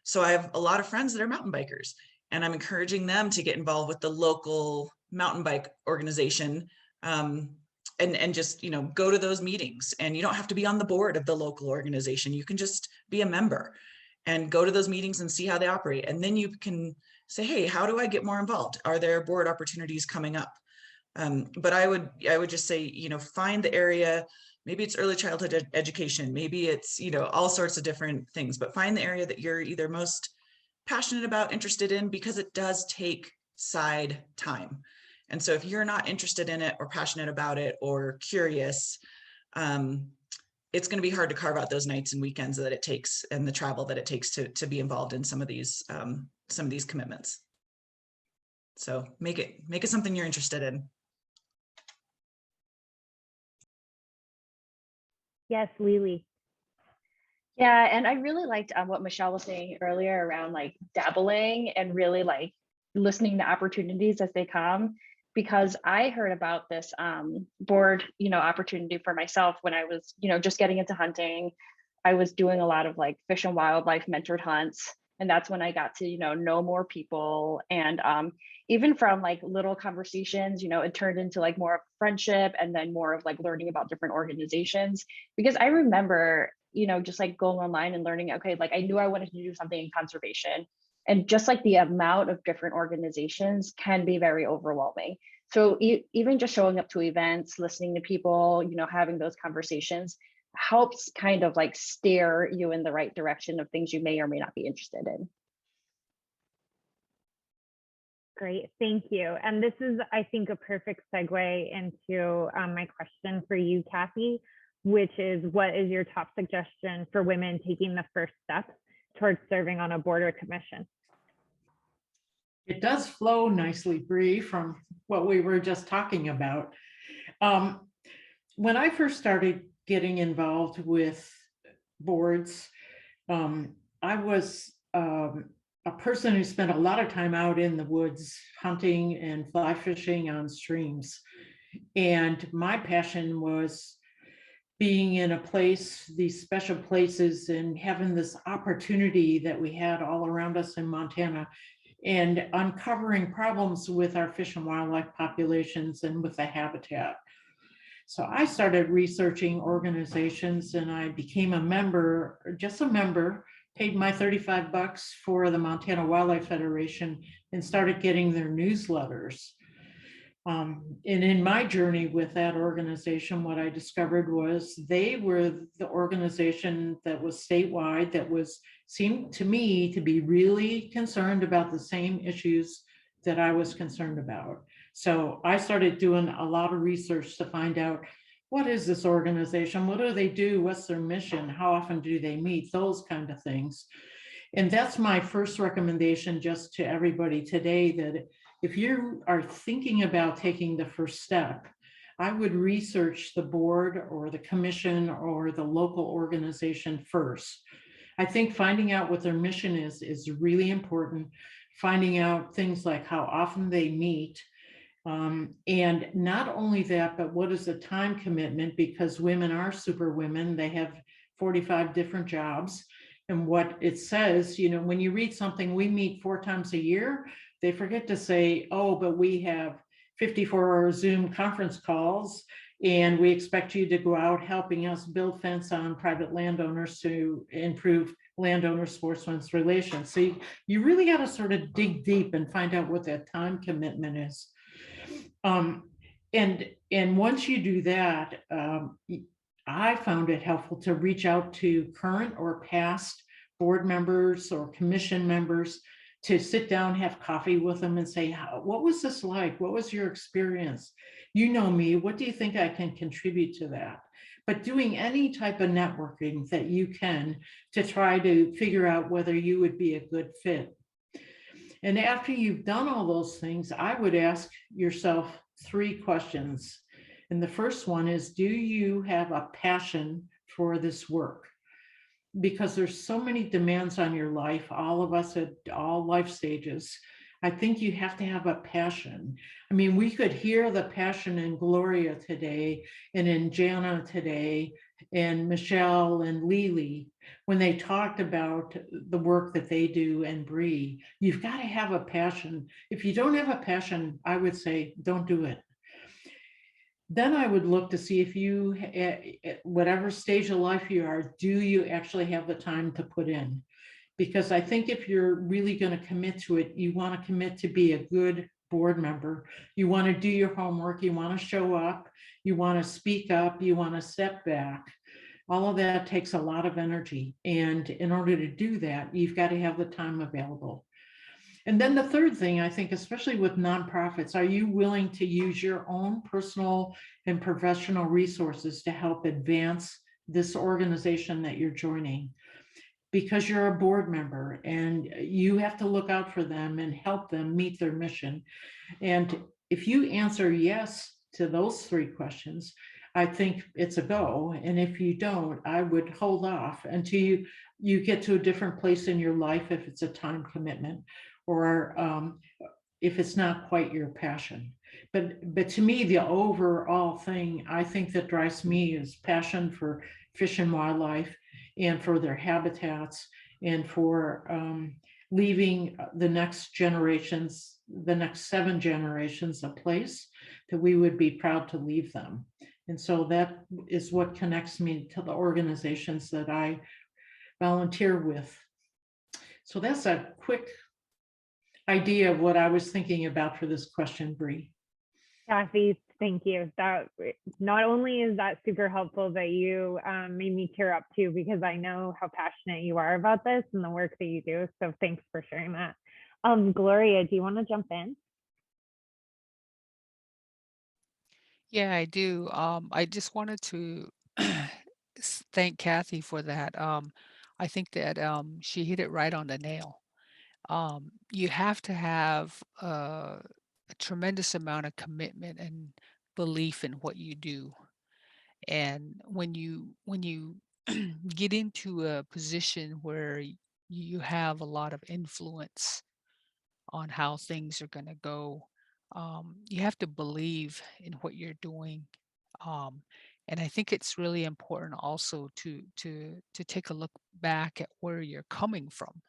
So I have a lot of friends that are mountain bikers, and I'm encouraging them to get involved with the local mountain bike organization, and just, go to those meetings. And you don't have to be on the board of the local organization. You can just be a member and go to those meetings and see how they operate. And then you can say, hey, how do I get more involved? Are there board opportunities coming up? But I would just say, find the area. Maybe it's early childhood education. Maybe it's, all sorts of different things, but find the area that you're either most passionate about, interested in, because it does take side time. And so if you're not interested in it or passionate about it or curious, it's going to be hard to carve out those nights and weekends that it takes and the travel that it takes to be involved in some of these commitments. So make it something you're interested in. Yes, LiLi. Yeah, and I really liked what Michelle was saying earlier around like dabbling and really like listening to opportunities as they come, because I heard about this board, opportunity for myself when I was, just getting into hunting. I was doing a lot of like fish and wildlife mentored hunts. And that's when I got to, know more people. And even from like little conversations, it turned into like more of friendship, and then more of like learning about different organizations. Because I remember, just like going online and learning, okay, like I knew I wanted to do something in conservation. And just like the amount of different organizations can be very overwhelming. So even just showing up to events, listening to people, having those conversations helps kind of like steer you in the right direction of things you may or may not be interested in. Great, thank you. And this is, I think, a perfect segue into my question for you, Kathy, which is, what is your top suggestion for women taking the first step towards serving on a board or commission? It does flow nicely, Bree, from what we were just talking about. When I first started getting involved with boards, I was a person who spent a lot of time out in the woods hunting and fly fishing on streams. And my passion was being in a place, these special places, and having this opportunity that we had all around us in Montana, and uncovering problems with our fish and wildlife populations and with the habitat. So I started researching organizations, and I became a member, just a member, paid my $35 for the Montana Wildlife Federation, and started getting their newsletters. And in my journey with that organization, what I discovered was they were the organization that was statewide that seemed to me to be really concerned about the same issues that I was concerned about. So I started doing a lot of research to find out, what is this organization? What do they do? What's their mission? How often do they meet? Those kind of things. And that's my first recommendation just to everybody today, that if you are thinking about taking the first step, I would research the board or the commission or the local organization first. I think finding out what their mission is really important. Finding out things like how often they meet. And not only that, but what is the time commitment? Because women are super women. They have 45 different jobs. And what it says, when you read something, we meet 4 times a year, they forget to say, oh, but we have 54 Zoom conference calls, and we expect you to go out helping us build fence on private landowners to improve landowner sportsmen's relations. So you really got to sort of dig deep and find out what that time commitment is. And once you do that, I found it helpful to reach out to current or past board members or commission members, to sit down, have coffee with them and say, what was this like? What was your experience? You know me, what do you think I can contribute to that? But doing any type of networking that you can to try to figure out whether you would be a good fit. And after you've done all those things, I would ask yourself 3 questions. And the first one is, do you have a passion for this work? Because there's so many demands on your life, all of us at all life stages. I think you have to have a passion. I mean, we could hear the passion in Gloria today and in Jana today and Michelle and LiLi when they talked about the work that they do, and Bree. You've got to have a passion. If you don't have a passion, I would say don't do it. Then I would look to see if you, at whatever stage of life you are, do you actually have the time to put in? Because I think if you're really going to commit to it, you want to commit to be a good board member. You want to do your homework. You want to show up. You want to speak up. You want to step back. All of that takes a lot of energy. And in order to do that, you've got to have the time available. And then the third thing, I think, especially with nonprofits, are you willing to use your own personal and professional resources to help advance this organization that you're joining? Because you're a board member and you have to look out for them and help them meet their mission. And if you answer yes to those 3 questions, I think it's a go. And if you don't, I would hold off until you get to a different place in your life, if it's a time commitment, or if it's not quite your passion. But to me, the overall thing I think that drives me is passion for fish and wildlife and for their habitats and for leaving the next generations, the next 7 generations, a place that we would be proud to leave them. And so that is what connects me to the organizations that I volunteer with. So that's a quick idea of what I was thinking about for this question, Bree. Kathy, thank you. That not only is that super helpful, that you made me tear up too, because I know how passionate you are about this and the work that you do. So thanks for sharing that. Gloria, do you want to jump in? Yeah, I do. I just wanted to thank Kathy for that. I think that she hit it right on the nail. You have to have a tremendous amount of commitment and belief in what you do. And when you get into a position where you have a lot of influence on how things are going to go, you have to believe in what you're doing. Um, and I think it's really important also to take a look back at where you're coming from.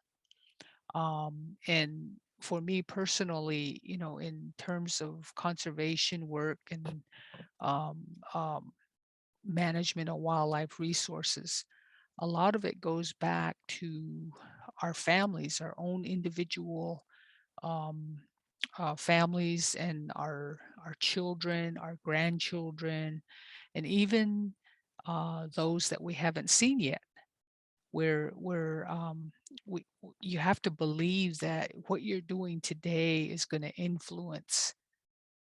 And for me personally, in terms of conservation work and um, um, management of wildlife resources, a lot of it goes back to our families, our own individual um, families, and our children, our grandchildren, and even those that we haven't seen yet. You have to believe that what you're doing today is going to influence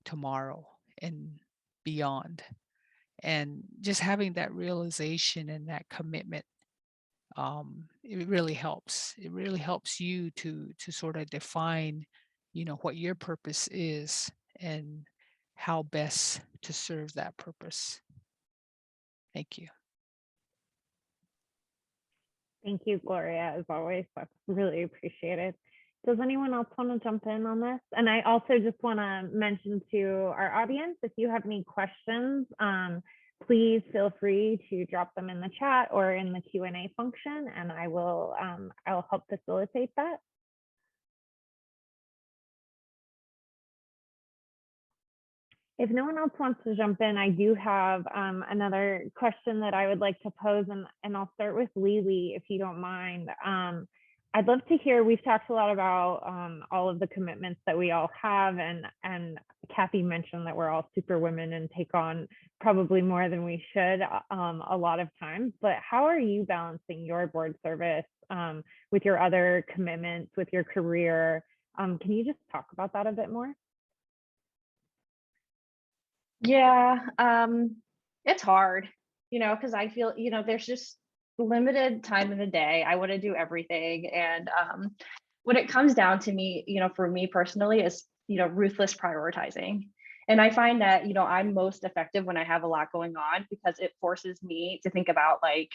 tomorrow and beyond. And just having that realization and that commitment, it really helps. It really helps you to sort of define, what your purpose is and how best to serve that purpose. Thank you. Thank you, Gloria, as always. That's really appreciated. Does anyone else want to jump in on this? And I also just want to mention to our audience, if you have any questions, please feel free to drop them in the chat or in the Q&A function, and I'll help facilitate that. If no one else wants to jump in, I do have another question that I would like to pose, and I'll start with LiLi, if you don't mind. I'd love to hear, we've talked a lot about all of the commitments that we all have, and Kathy mentioned that we're all super women and take on probably more than we should a lot of times, but how are you balancing your board service with your other commitments, with your career? Can you just talk about that a bit more? Yeah, it's hard, because I feel, there's just limited time in the day. I want to do everything. And what it comes down to me, for me personally is, ruthless prioritizing. And I find that, I'm most effective when I have a lot going on, because it forces me to think about like,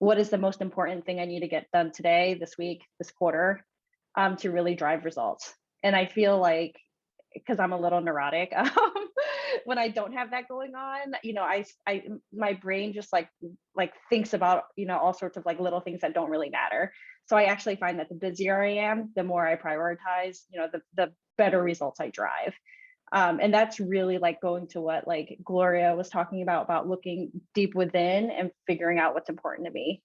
what is the most important thing I need to get done today, this week, this quarter, to really drive results. And I feel like, because I'm a little neurotic, when I don't have that going on, my brain just like thinks about, all sorts of like little things that don't really matter. So I actually find that the busier I am, the more I prioritize, the better results I drive. And that's really like going to what like Gloria was talking about looking deep within and figuring out what's important to me.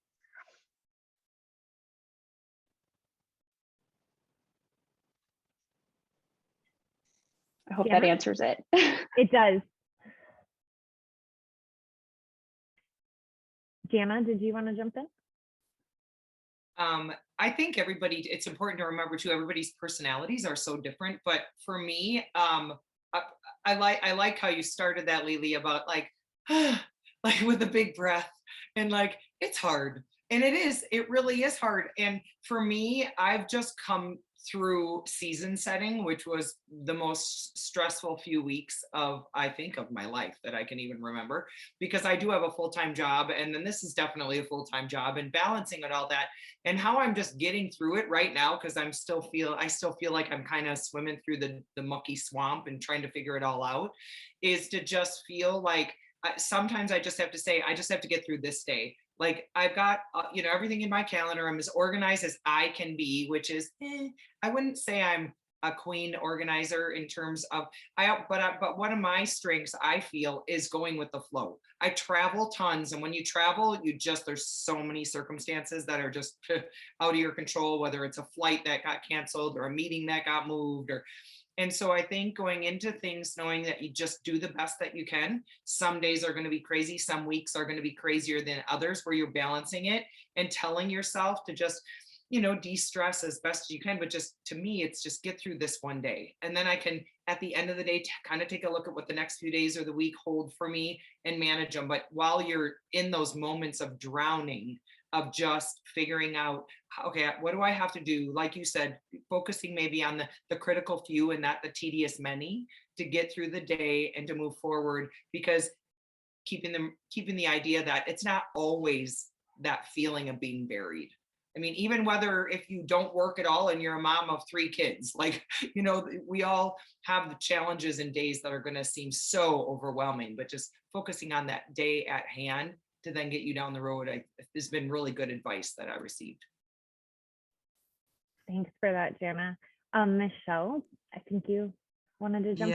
I hope that answers it. It does. Jana, did you want to jump in? I think it's important to remember too, everybody's personalities are so different, but for me, I like how you started that, LiLi, about like, like with a big breath, and like, it's hard. And it really is hard. And for me, I've just come through season setting, which was the most stressful few weeks of my life that I can even remember, because I do have a full-time job. And then this is definitely a full-time job, and balancing it all that, and how I'm just getting through it right now. Cause I still feel like I'm kind of swimming through the mucky swamp and trying to figure it all out, is to just feel like sometimes I just have to say, I just have to get through this day. Like I've got, everything in my calendar. I'm as organized as I can be, which is, I wouldn't say I'm a queen organizer in terms of, but one of my strengths I feel is going with the flow. I travel tons. And when you travel, there's so many circumstances that are just out of your control, whether it's a flight that got canceled or a meeting that got moved, and so I think going into things, knowing that you just do the best that you can. Some days are going to be crazy. Some weeks are going to be crazier than others, where you're balancing it and telling yourself to just, de-stress as best as you can. But just, to me, it's just get through this one day. And then I can, at the end of the day, kind of take a look at what the next few days or the week hold for me and manage them. But while you're in those moments of drowning, of just figuring out, okay, what do I have to do? Like you said, focusing maybe on the critical few and not the tedious many, to get through the day and to move forward, because keeping the idea that it's not always that feeling of being buried. I mean, even whether if you don't work at all and you're a mom of 3 kids, like, we all have the challenges and days that are going to seem so overwhelming, but just focusing on that day at hand to then get you down the road, has been really good advice that I received. Thanks for that, Jana. Michelle, I think you wanted to jump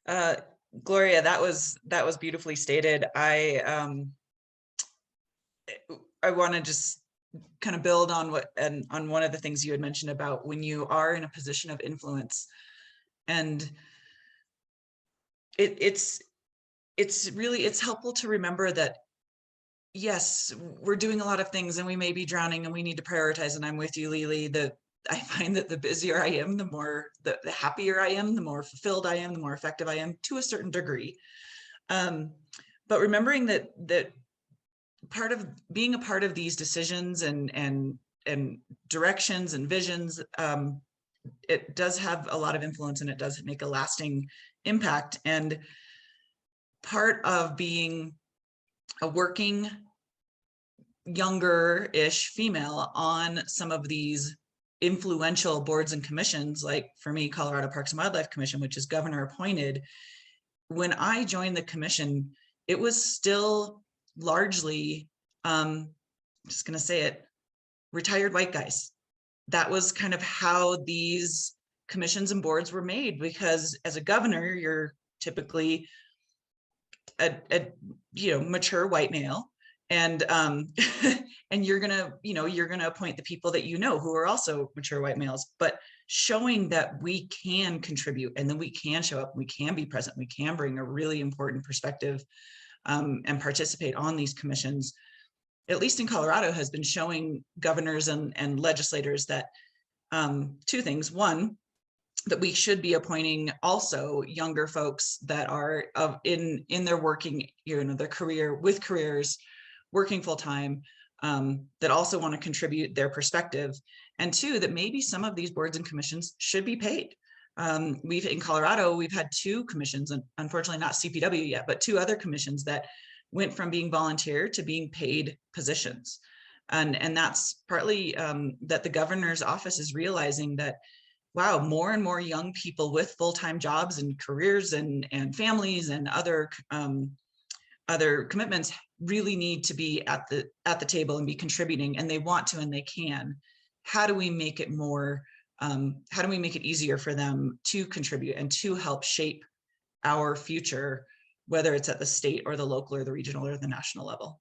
in. Gloria, that was beautifully stated. I want to just kind of build on on one of the things you had mentioned about when you are in a position of influence, and it's helpful to remember that, yes, we're doing a lot of things and we may be drowning and we need to prioritize. And I'm with you, LiLi, I find that the busier I am, the happier I am, the more fulfilled I am, the more effective I am, to a certain degree. But remembering that part of being a part of these decisions and directions and visions, it does have a lot of influence, and it does make a lasting impact. And part of being a working younger-ish female on some of these influential boards and commissions, like for me, Colorado Parks and Wildlife Commission, which is governor appointed. When I joined the commission, it was still largely, I'm just going to say it, retired white guys. That was kind of how these commissions and boards were made, because as a governor, you're typically a mature white male, and and you're gonna appoint the people that who are also mature white males. But showing that we can contribute, and then we can show up, we can be present, we can bring a really important perspective, and participate on these commissions, at least in Colorado, has been showing governors and legislators that 2 things. One, that we should be appointing also younger folks that are in their working, their careers, working full time, that also want to contribute their perspective. And two, that maybe some of these boards and commissions should be paid. In Colorado, we've had 2 commissions, and unfortunately not CPW yet, but 2 other commissions that went from being volunteer to being paid positions. And that's partly that the governor's office is realizing that, wow, more and more young people with full-time jobs and careers and families and other commitments really need to be at the table and be contributing, and they want to and they can. How do we make it more, how do we make it easier for them to contribute and to help shape our future, whether it's at the state or the local or the regional or the national level?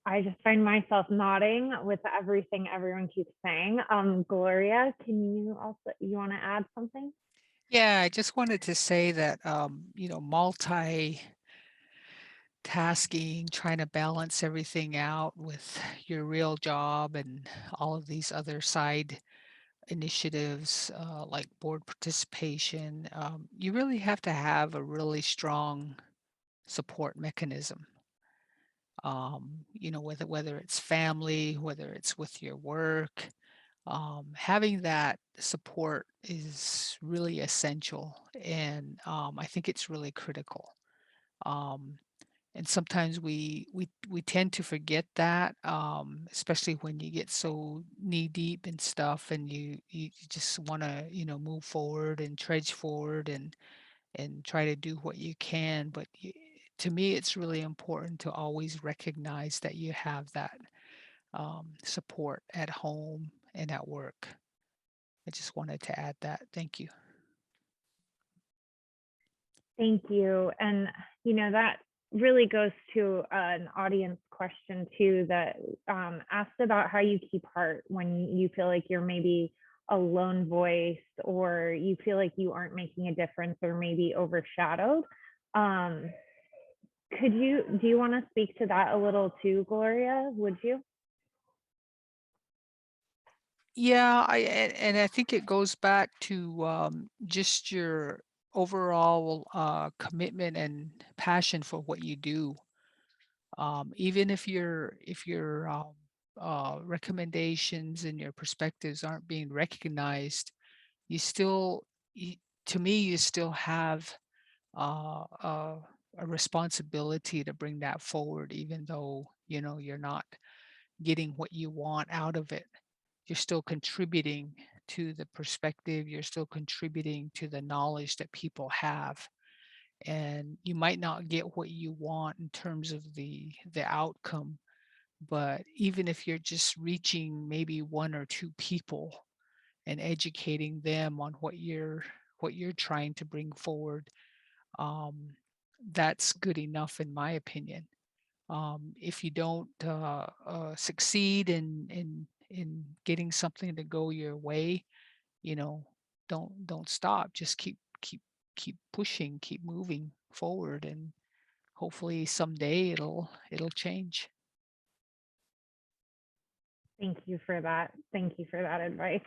I just find myself nodding with everything everyone keeps saying. Gloria, you want to add something? Yeah, I just wanted to say that, multitasking, trying to balance everything out with your real job and all of these other side initiatives, like board participation, you really have to have a really strong support mechanism. Whether it's family, whether it's with your work, having that support is really essential, and I think it's really critical. Um, and sometimes we tend to forget that, especially when you get so knee deep in stuff, and you just want to move forward and trudge forward and try to do what you can. But to me, it's really important to always recognize that you have that support at home and at work. I just wanted to add that. Thank you. Thank you. And, that really goes to an audience question too, that asked about how you keep heart when you feel like you're maybe a lone voice, or you feel like you aren't making a difference, or maybe overshadowed. Do you want to speak to that a little too, Gloria? Would you? Yeah, and I think it goes back to just your overall commitment and passion for what you do. Even if your recommendations and your perspectives aren't being recognized, you still, to me, you still have a responsibility to bring that forward, even though you're not getting what you want out of it. You're still contributing to the perspective, you're still contributing to the knowledge that people have. And you might not get what you want in terms of the outcome, but even if you're just reaching maybe 1 or 2 people and educating them on what you're trying to bring forward, that's good enough in my opinion. If you don't succeed in getting something to go your way, don't stop. Just keep pushing, keep moving forward, and hopefully someday it'll change. Thank you for that. Thank you for that advice.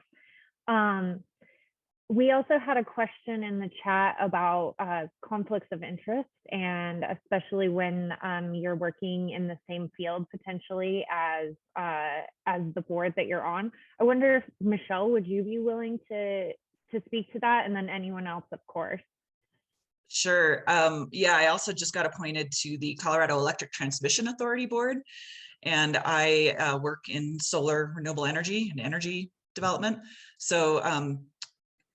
We also had a question in the chat about conflicts of interest, and especially when you're working in the same field potentially as the board that you're on. I wonder if Michelle, would you be willing to speak to that, and then anyone else, of course. Sure. Yeah, I also just got appointed to the Colorado Electric Transmission Authority Board, and I work in solar, renewable energy and energy development. So,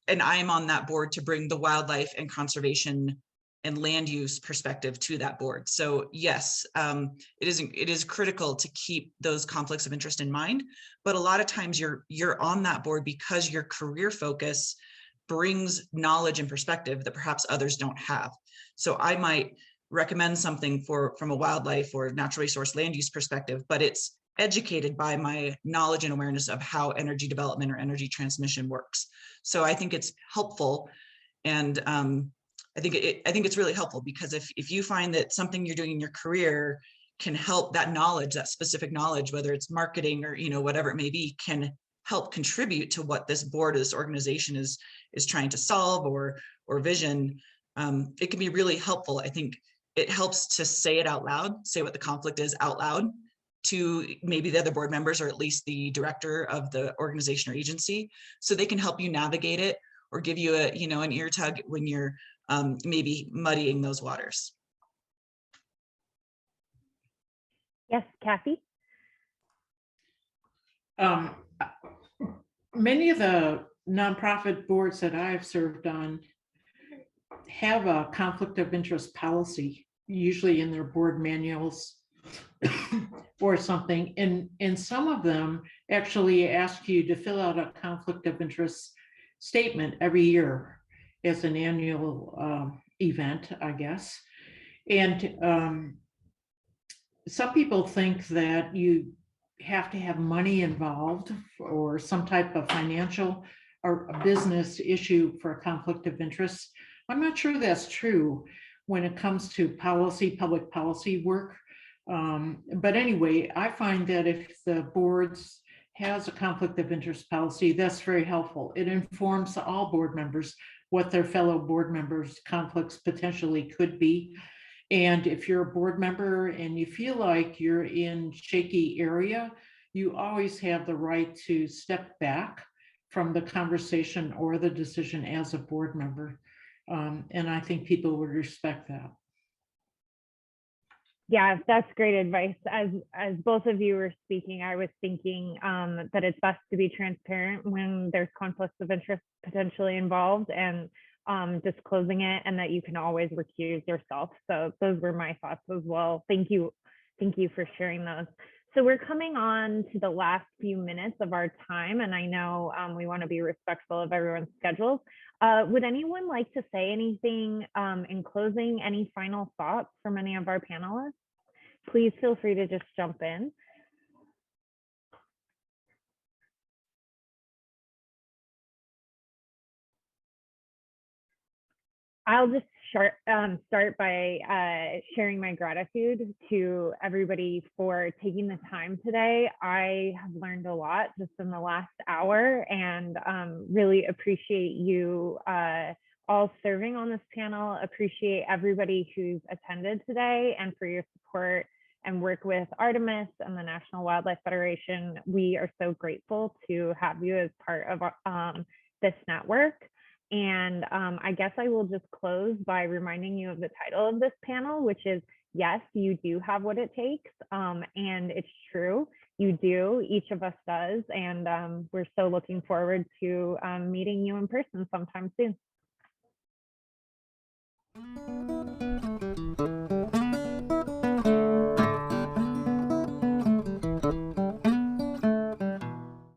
and I am on that board to bring the wildlife and conservation and land use perspective to that board. So yes, it is critical to keep those conflicts of interest in mind. But a lot of times you're on that board because your career focus brings knowledge and perspective that perhaps others don't have. So I might recommend something from a wildlife or natural resource land use perspective, but it's educated by my knowledge and awareness of how energy development or energy transmission works. So I think it's helpful, and I think it's really helpful, because if you find that something you're doing in your career can help, that knowledge, that specific knowledge, whether it's marketing or whatever it may be, can help contribute to what this board, this organization is trying to solve or vision, it can be really helpful. I think it helps to say it out loud, say what the conflict is out loud, to maybe the other board members or at least the director of the organization or agency, so they can help you navigate it or give you a, you know, an ear tug when you're maybe muddying those waters. Yes, Kathy? Many of the nonprofit boards that I've served on have a conflict of interest policy, usually in their board manuals or something. And some of them actually ask you to fill out a conflict of interest statement every year as an annual event, I guess. And some people think that you have to have money involved or some type of financial or a business issue for a conflict of interest. I'm not sure that's true when it comes to policy, public policy work. But anyway, I find that if the boards has a conflict of interest policy, that's very helpful. It informs all board members what their fellow board members' conflicts potentially could be. And if you're a board member and you feel like you're in shaky area, you always have the right to step back from the conversation or the decision as a board member. And I think people would respect that. Yeah, that's great advice. As both of you were speaking, I was thinking that it's best to be transparent when there's conflicts of interest potentially involved and disclosing it, and that you can always recuse yourself. So those were my thoughts as well. Thank you for sharing those. So we're coming on to the last few minutes of our time, and I know we want to be respectful of everyone's schedules. Would anyone like to say anything in closing? Any final thoughts from any of our panelists? Please feel free to just jump in. I'll just start by sharing my gratitude to everybody for taking the time today. I have learned a lot just in the last hour, and really appreciate you all serving on this panel. Appreciate everybody who's attended today and for your support and work with Artemis and the National Wildlife Federation. We are so grateful to have you as part of this network. And I guess I will just close by reminding you of the title of this panel, which is, yes, you do have what it takes. And it's true, you do, each of us does. And we're so looking forward to meeting you in person sometime soon.